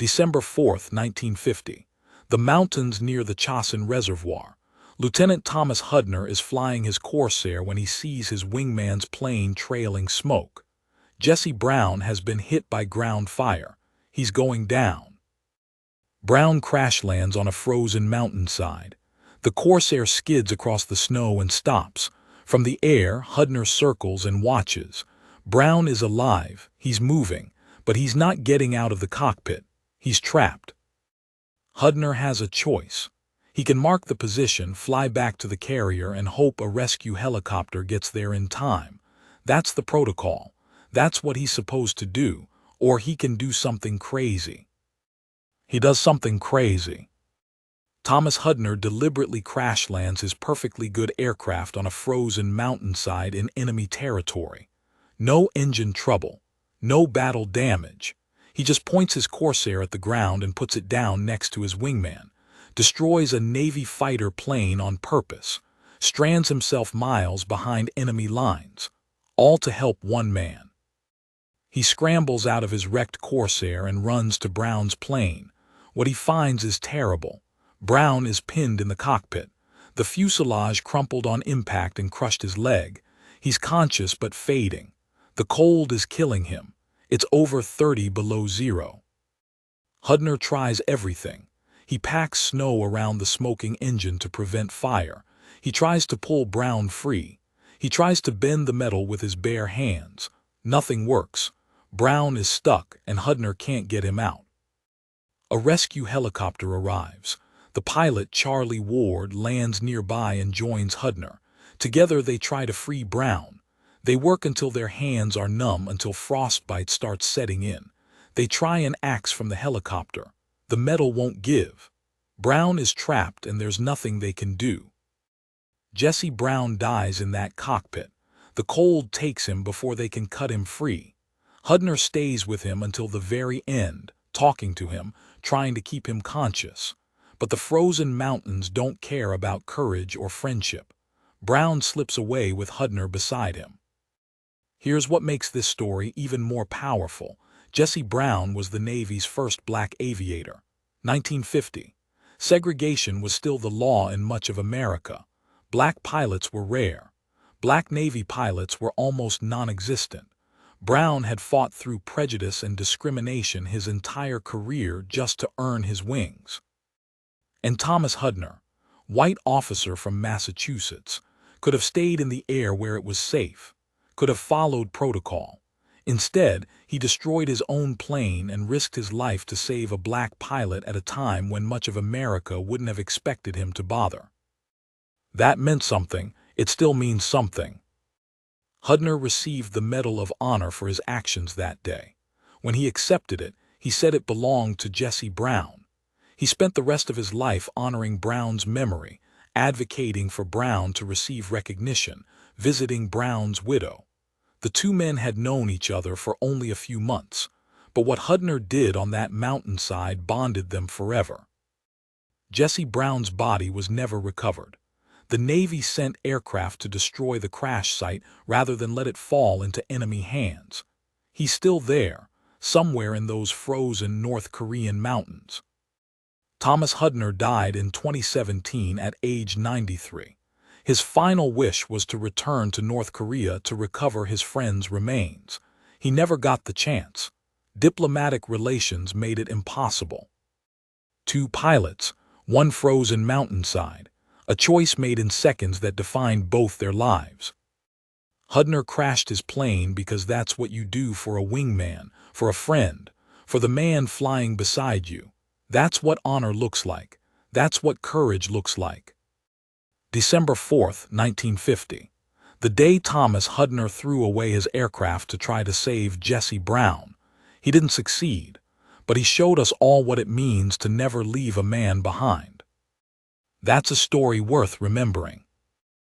December 4, 1950. The mountains near the Chosin Reservoir. Lieutenant Thomas Hudner is flying his Corsair when he sees his wingman's plane trailing smoke. Jesse Brown has been hit by ground fire. He's going down. Brown crash lands on a frozen mountainside. The Corsair skids across the snow and stops. From the air, Hudner circles and watches. Brown is alive, he's moving, but he's not getting out of the cockpit. He's trapped. Hudner has a choice. He can mark the position, fly back to the carrier, and hope a rescue helicopter gets there in time. That's the protocol. That's what he's supposed to do. Or he can do something crazy. He does something crazy. Thomas Hudner deliberately crash lands his perfectly good aircraft on a frozen mountainside in enemy territory. No engine trouble. No battle damage. He just points his Corsair at the ground and puts it down next to his wingman. Destroys a Navy fighter plane on purpose. Strands himself miles behind enemy lines. All to help one man. He scrambles out of his wrecked Corsair and runs to Brown's plane. What he finds is terrible. Brown is pinned in the cockpit. The fuselage crumpled on impact and crushed his leg. He's conscious but fading. The cold is killing him. It's over 30 below zero. Hudner tries everything. He packs snow around the smoking engine to prevent fire. He tries to pull Brown free. He tries to bend the metal with his bare hands. Nothing works. Brown is stuck and Hudner can't get him out. A rescue helicopter arrives. The pilot, Charlie Ward, lands nearby and joins Hudner. Together they try to free Brown. They work until their hands are numb, until frostbite starts setting in. They try an axe from the helicopter. The metal won't give. Brown is trapped and there's nothing they can do. Jesse Brown dies in that cockpit. The cold takes him before they can cut him free. Hudner stays with him until the very end, talking to him, trying to keep him conscious. But the frozen mountains don't care about courage or friendship. Brown slips away with Hudner beside him. Here's what makes this story even more powerful. Jesse Brown was the Navy's first black aviator. 1950. Segregation was still the law in much of America. Black pilots were rare. Black Navy pilots were almost non-existent. Brown had fought through prejudice and discrimination his entire career just to earn his wings. And Thomas Hudner, white officer from Massachusetts, could have stayed in the air where it was safe, could have followed protocol. Instead, he destroyed his own plane and risked his life to save a black pilot at a time when much of America wouldn't have expected him to bother. That meant something. It still means something. Hudner received the Medal of Honor for his actions that day. When he accepted it, he said it belonged to Jesse Brown. He spent the rest of his life honoring Brown's memory, advocating for Brown to receive recognition, visiting Brown's widow. The two men had known each other for only a few months, but what Hudner did on that mountainside bonded them forever. Jesse Brown's body was never recovered. The Navy sent aircraft to destroy the crash site rather than let it fall into enemy hands. He's still there, somewhere in those frozen North Korean mountains. Thomas Hudner died in 2017 at age 93. His final wish was to return to North Korea to recover his friend's remains. He never got the chance. Diplomatic relations made it impossible. Two pilots, one frozen mountainside, a choice made in seconds that defined both their lives. Hudner crashed his plane because that's what you do for a wingman, for a friend, for the man flying beside you. That's what honor looks like. That's what courage looks like. December 4, 1950. The day Thomas Hudner threw away his aircraft to try to save Jesse Brown. He didn't succeed, but he showed us all what it means to never leave a man behind. That's a story worth remembering.